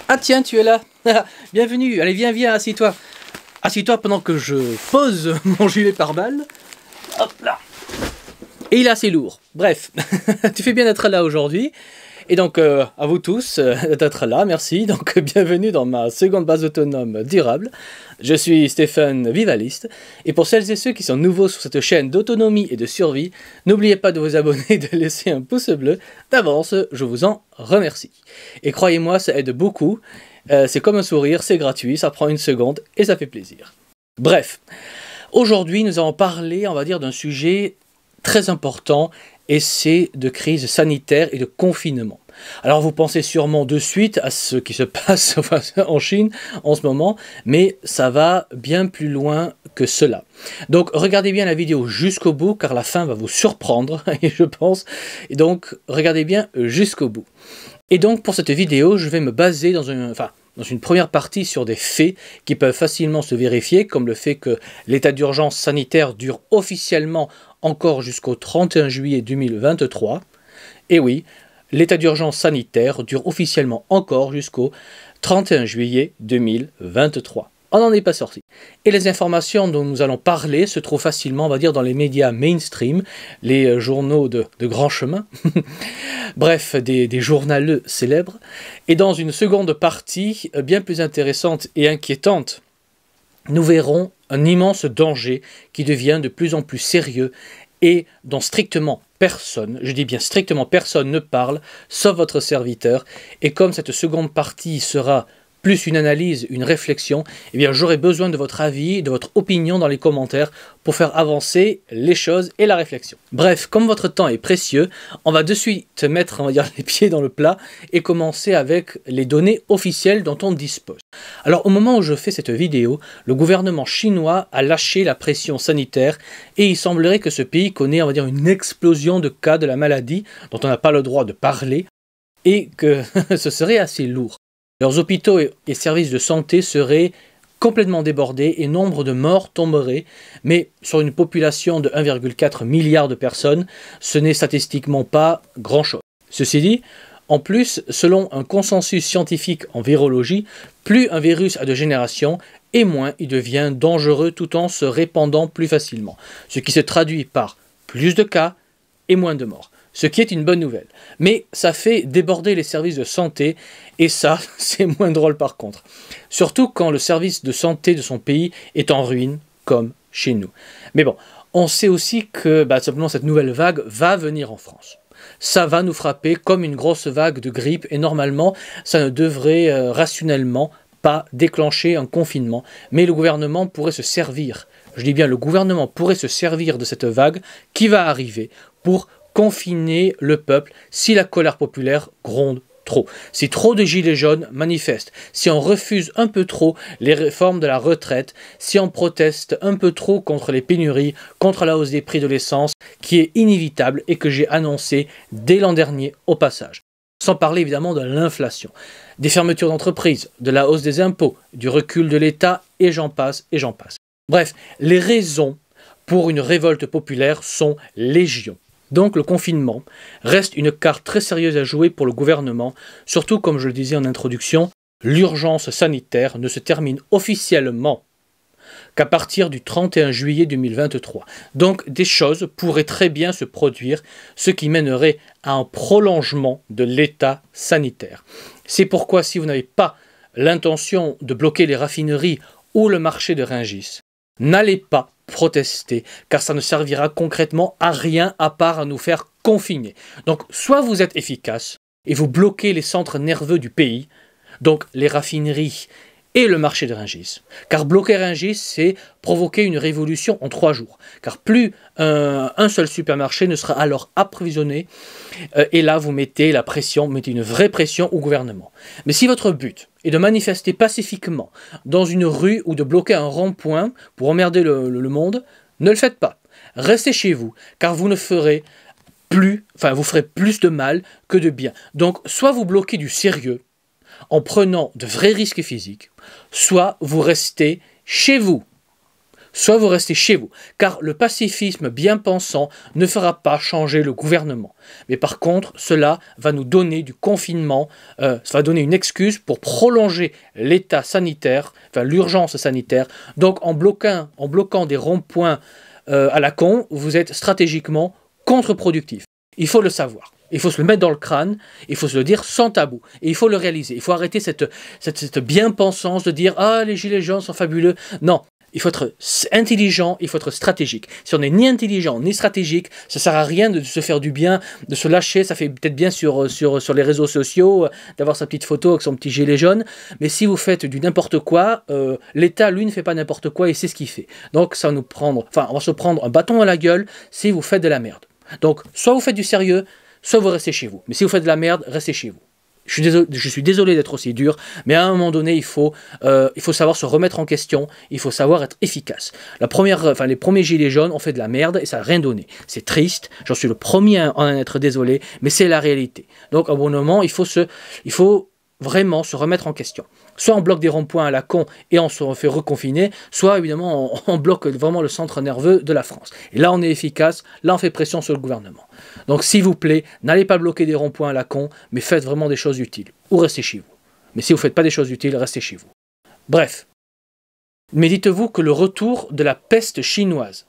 Ah tiens, tu es là. Bienvenue. Allez, viens, viens, assieds-toi. Assieds-toi pendant que je pose mon gilet pare-balles. Hop là. Et il est assez lourd. Bref, tu fais bien d'être là aujourd'hui. Et donc, à vous tous d'être là, merci. Donc, bienvenue dans ma seconde base autonome durable. Je suis Stéphane Vivaliste. Et pour celles et ceux qui sont nouveaux sur cette chaîne d'autonomie et de survie, n'oubliez pas de vous abonner et de laisser un pouce bleu. D'avance, je vous en remercie. Et croyez-moi, ça aide beaucoup. C'est comme un sourire, c'est gratuit, ça prend une seconde et ça fait plaisir. Bref, aujourd'hui, nous allons parler, on va dire, d'un sujet très important, et c'est de crise sanitaire et de confinement. Alors vous pensez sûrement de suite à ce qui se passe en Chine en ce moment, mais ça va bien plus loin que cela. Donc regardez bien la vidéo jusqu'au bout, car la fin va vous surprendre, et je pense, et donc regardez bien jusqu'au bout. Et donc pour cette vidéo, je vais me baser dans une première partie sur des faits qui peuvent facilement se vérifier, comme le fait que l'état d'urgence sanitaire dure officiellement encore jusqu'au 31 juillet 2023. Et oui, l'état d'urgence sanitaire dure officiellement encore jusqu'au 31 juillet 2023. On n'en est pas sorti. Et les informations dont nous allons parler se trouvent facilement, on va dire, dans les médias mainstream, les journaux de grand chemin, bref, des journaleux célèbres. Et dans une seconde partie, bien plus intéressante et inquiétante, nous verrons un immense danger qui devient de plus en plus sérieux et dont strictement personne, je dis bien strictement personne ne parle, sauf votre serviteur. Et comme cette seconde partie sera plus une analyse, une réflexion, eh bien j'aurai besoin de votre avis, de votre opinion dans les commentaires pour faire avancer les choses et la réflexion. Bref, comme votre temps est précieux, on va de suite mettre, on va dire, les pieds dans le plat et commencer avec les données officielles dont on dispose. Alors au moment où je fais cette vidéo, le gouvernement chinois a lâché la pression sanitaire et il semblerait que ce pays connaît, on va dire, une explosion de cas de la maladie dont on n'a pas le droit de parler et que ce serait assez lourd. Leurs hôpitaux et services de santé seraient complètement débordés et nombre de morts tomberait, mais sur une population de 1,4 milliard de personnes, ce n'est statistiquement pas grand-chose. Ceci dit, en plus, selon un consensus scientifique en virologie, plus un virus a de génération, et moins il devient dangereux tout en se répandant plus facilement, ce qui se traduit par plus de cas et moins de morts. Ce qui est une bonne nouvelle. Mais ça fait déborder les services de santé, et ça, c'est moins drôle par contre. Surtout quand le service de santé de son pays est en ruine, comme chez nous. Mais bon, on sait aussi que simplement cette nouvelle vague va venir en France. Ça va nous frapper comme une grosse vague de grippe, et normalement, ça ne devrait rationnellement pas déclencher un confinement. Mais le gouvernement pourrait se servir, je dis bien le gouvernement pourrait se servir de cette vague qui va arriver pour confiner le peuple si la colère populaire gronde trop, si trop de gilets jaunes manifestent, si on refuse un peu trop les réformes de la retraite, si on proteste un peu trop contre les pénuries, contre la hausse des prix de l'essence, qui est inévitable et que j'ai annoncé dès l'an dernier au passage. Sans parler évidemment de l'inflation, des fermetures d'entreprises, de la hausse des impôts, du recul de l'État, et j'en passe, et j'en passe. Bref, les raisons pour une révolte populaire sont légion. Donc le confinement reste une carte très sérieuse à jouer pour le gouvernement, surtout comme je le disais en introduction, l'urgence sanitaire ne se termine officiellement qu'à partir du 31 juillet 2023. Donc des choses pourraient très bien se produire, ce qui mènerait à un prolongement de l'état sanitaire. C'est pourquoi si vous n'avez pas l'intention de bloquer les raffineries ou le marché de Rungis, n'allez pas protester, car ça ne servira concrètement à rien à part à nous faire confiner. Donc, soit vous êtes efficace et vous bloquez les centres nerveux du pays, donc les raffineries et le marché de Rungis. Car bloquer Rungis, c'est provoquer une révolution en 3 jours. Car plus un seul supermarché ne sera alors approvisionné, et là vous mettez la pression, vous mettez une vraie pression au gouvernement. Mais si votre but est de manifester pacifiquement dans une rue ou de bloquer un rond-point pour emmerder le monde, ne le faites pas. Restez chez vous, car vous ferez plus de mal que de bien. Donc soit vous bloquez du sérieux, en prenant de vrais risques physiques, soit vous restez chez vous, soit vous restez chez vous, car le pacifisme bien pensant ne fera pas changer le gouvernement. Mais par contre, cela va nous donner du confinement, ça va donner une excuse pour prolonger l'état sanitaire, enfin l'urgence sanitaire. Donc en bloquant des ronds-points à la con, vous êtes stratégiquement contre-productif. Il faut le savoir. Il faut se le mettre dans le crâne, il faut se le dire sans tabou, et il faut le réaliser. Il faut arrêter cette bien-pensance de dire « Ah, les gilets jaunes sont fabuleux ». Non, il faut être intelligent, il faut être stratégique. Si on n'est ni intelligent ni stratégique, ça ne sert à rien de se faire du bien, de se lâcher. Ça fait peut-être bien sur les réseaux sociaux, d'avoir sa petite photo avec son petit gilet jaune. Mais si vous faites du n'importe quoi, l'État, lui, ne fait pas n'importe quoi et c'est ce qu'il fait. Donc on va se prendre un bâton à la gueule si vous faites de la merde. Donc, soit vous faites du sérieux, soit vous restez chez vous. Mais si vous faites de la merde, restez chez vous. Je suis désolé d'être aussi dur, mais à un moment donné, il faut savoir se remettre en question, il faut savoir être efficace. Les premiers gilets jaunes ont fait de la merde et ça n'a rien donné. C'est triste, j'en suis le premier à en être désolé, mais c'est la réalité. Donc, à un bon moment, il faut vraiment se remettre en question. Soit on bloque des ronds-points à la con et on se fait reconfiner, soit évidemment on bloque vraiment le centre nerveux de la France. Et là on est efficace, là on fait pression sur le gouvernement. Donc s'il vous plaît, n'allez pas bloquer des ronds-points à la con, mais faites vraiment des choses utiles. Ou restez chez vous. Mais si vous ne faites pas des choses utiles, restez chez vous. Bref. Mais dites-vous que le retour de la peste chinoise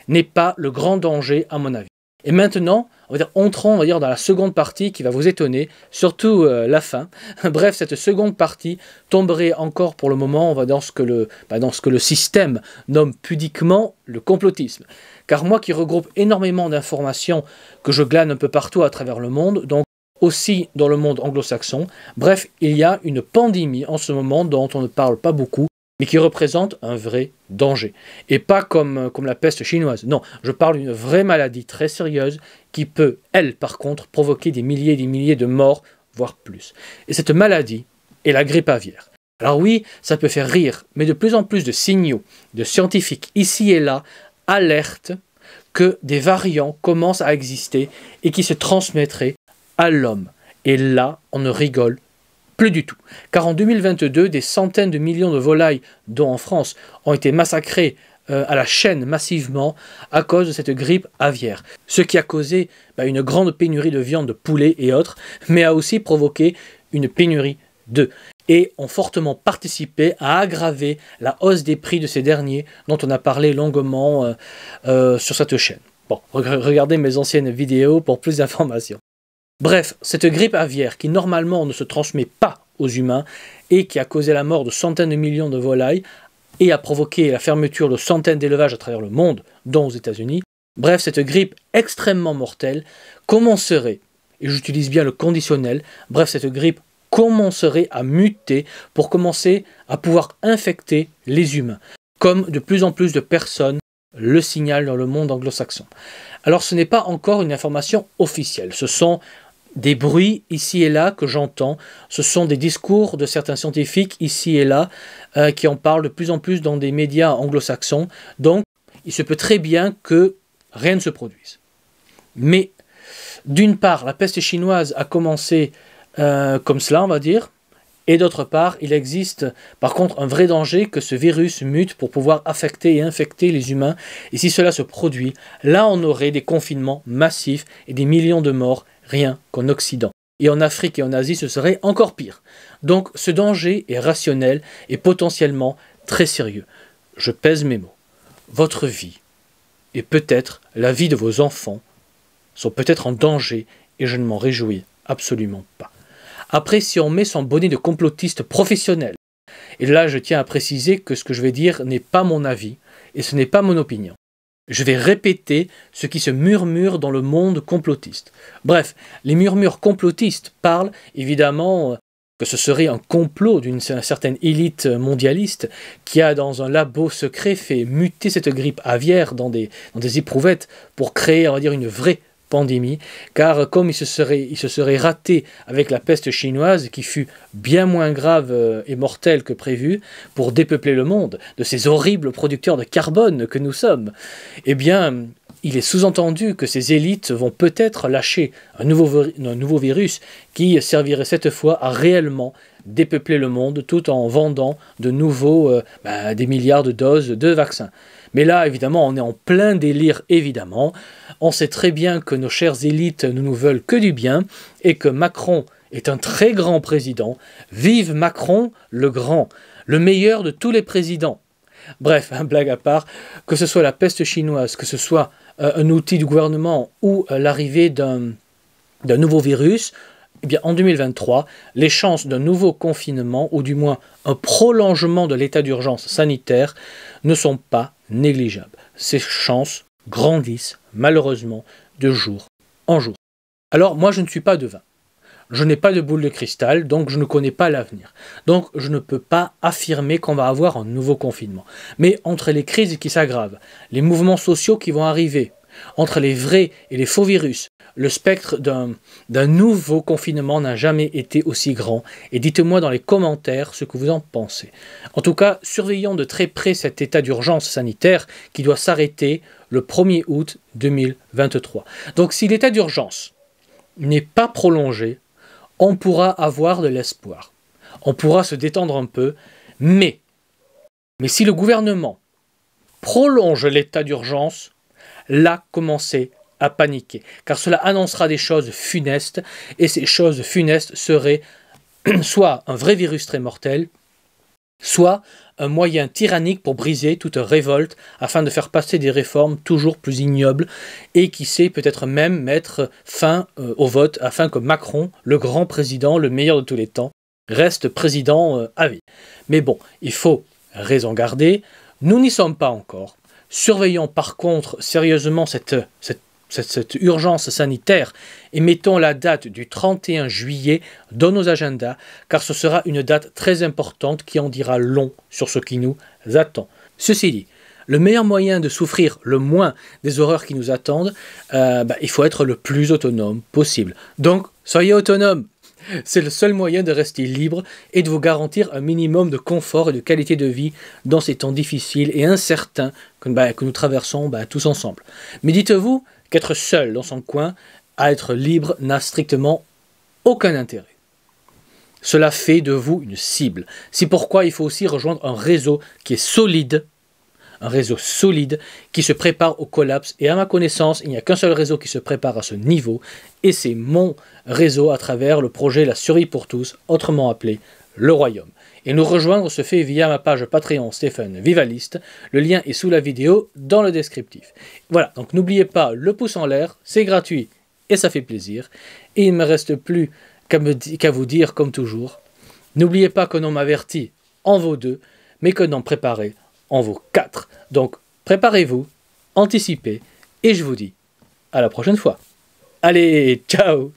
n'est pas le grand danger à mon avis. Et maintenant, entrons dans la seconde partie qui va vous étonner, surtout la fin. Bref, cette seconde partie tomberait encore pour le moment dans ce que le système nomme pudiquement le complotisme. Car moi qui regroupe énormément d'informations que je glane un peu partout à travers le monde, donc aussi dans le monde anglo-saxon, bref, il y a une pandémie en ce moment dont on ne parle pas beaucoup, mais qui représente un vrai danger. Et pas comme la peste chinoise. Non, je parle d'une vraie maladie très sérieuse qui peut, elle, par contre, provoquer des milliers et des milliers de morts, voire plus. Et cette maladie est la grippe aviaire. Alors oui, ça peut faire rire, mais de plus en plus de signaux de scientifiques ici et là alertent que des variants commencent à exister et qui se transmettraient à l'homme. Et là, on ne rigole plus du tout. Car en 2022, des centaines de millions de volailles, dont en France, ont été massacrées à la chaîne massivement à cause de cette grippe aviaire. Ce qui a causé une grande pénurie de viande de poulet et autres, mais a aussi provoqué une pénurie d'œufs. Et ont fortement participé à aggraver la hausse des prix de ces derniers, dont on a parlé longuement sur cette chaîne. Bon, regardez mes anciennes vidéos pour plus d'informations. Bref, cette grippe aviaire qui normalement ne se transmet pas aux humains et qui a causé la mort de centaines de millions de volailles et a provoqué la fermeture de centaines d'élevages à travers le monde, dont aux États-Unis, bref, cette grippe extrêmement mortelle commencerait, et j'utilise bien le conditionnel, bref, cette grippe commencerait à muter pour commencer à pouvoir infecter les humains, comme de plus en plus de personnes le signalent dans le monde anglo-saxon. Alors ce n'est pas encore une information officielle, ce sont des bruits ici et là que j'entends, ce sont des discours de certains scientifiques ici et là qui en parlent de plus en plus dans des médias anglo-saxons, donc il se peut très bien que rien ne se produise. Mais d'une part, la peste chinoise a commencé comme cela, on va dire, et d'autre part, il existe par contre un vrai danger que ce virus mute pour pouvoir affecter et infecter les humains, et si cela se produit, là on aurait des confinements massifs et des millions de morts, rien qu'en Occident. Et en Afrique et en Asie, ce serait encore pire. Donc ce danger est rationnel et potentiellement très sérieux. Je pèse mes mots. Votre vie, et peut-être la vie de vos enfants, sont peut-être en danger, et je ne m'en réjouis absolument pas. Après, si on met son bonnet de complotiste professionnel, et là je tiens à préciser que ce que je vais dire n'est pas mon avis, et ce n'est pas mon opinion. Je vais répéter ce qui se murmure dans le monde complotiste. Bref, les murmures complotistes parlent évidemment que ce serait un complot d'une certaine élite mondialiste qui a dans un labo secret fait muter cette grippe aviaire dans des éprouvettes pour créer, on va dire, une vraie pandémie, car comme il se serait raté avec la peste chinoise, qui fut bien moins grave et mortelle que prévu, pour dépeupler le monde de ces horribles producteurs de carbone que nous sommes, eh bien, il est sous-entendu que ces élites vont peut-être lâcher un nouveau virus qui servirait cette fois à réellement dépeupler le monde tout en vendant de nouveau des milliards de doses de vaccins. Mais là, évidemment, on est en plein délire, évidemment. On sait très bien que nos chères élites ne nous veulent que du bien et que Macron est un très grand président. Vive Macron le grand, le meilleur de tous les présidents. Bref, blague à part, que ce soit la peste chinoise, que ce soit un outil du gouvernement ou l'arrivée d'un nouveau virus, eh bien, en 2023, les chances d'un nouveau confinement, ou du moins un prolongement de l'état d'urgence sanitaire, ne sont pas négligeables. Ces chances grandissent, malheureusement, de jour en jour. Alors, moi, je ne suis pas devin. Je n'ai pas de boule de cristal, donc je ne connais pas l'avenir. Donc, je ne peux pas affirmer qu'on va avoir un nouveau confinement. Mais entre les crises qui s'aggravent, les mouvements sociaux qui vont arriver, entre les vrais et les faux virus, le spectre d'un nouveau confinement n'a jamais été aussi grand. Et dites-moi dans les commentaires ce que vous en pensez. En tout cas, surveillons de très près cet état d'urgence sanitaire qui doit s'arrêter le 1er août 2023. Donc si l'état d'urgence n'est pas prolongé, on pourra avoir de l'espoir. On pourra se détendre un peu, mais si le gouvernement prolonge l'état d'urgence, là, commencez à paniquer, car cela annoncera des choses funestes, et ces choses funestes seraient soit un vrai virus très mortel, soit un moyen tyrannique pour briser toute révolte afin de faire passer des réformes toujours plus ignobles et qui sait peut-être même mettre fin au vote afin que Macron, le grand président, le meilleur de tous les temps, reste président à vie. Mais bon, il faut raison garder, nous n'y sommes pas encore. Surveillons par contre sérieusement cette urgence sanitaire et mettons la date du 31 juillet dans nos agendas car ce sera une date très importante qui en dira long sur ce qui nous attend. Ceci dit, le meilleur moyen de souffrir le moins des horreurs qui nous attendent, il faut être le plus autonome possible. Donc, soyez autonome. C'est le seul moyen de rester libre et de vous garantir un minimum de confort et de qualité de vie dans ces temps difficiles et incertains que nous traversons tous ensemble. Mais dites-vous qu'être seul dans son coin, à être libre, n'a strictement aucun intérêt. Cela fait de vous une cible. C'est pourquoi il faut aussi rejoindre un réseau qui est solide, un réseau solide qui se prépare au collapse. Et à ma connaissance, il n'y a qu'un seul réseau qui se prépare à ce niveau, et c'est mon réseau à travers le projet La Survie pour tous, autrement appelé Le Royaume. Et nous rejoindre se fait via ma page Patreon Stéphane Vivaliste. Le lien est sous la vidéo dans le descriptif. Voilà, donc n'oubliez pas le pouce en l'air, c'est gratuit et ça fait plaisir. Et il ne me reste plus qu'à vous dire comme toujours, n'oubliez pas qu'un homme averti en vaut deux, mais qu'un homme préparé en vaut 4. Donc préparez-vous, anticipez, et je vous dis à la prochaine fois. Allez, ciao!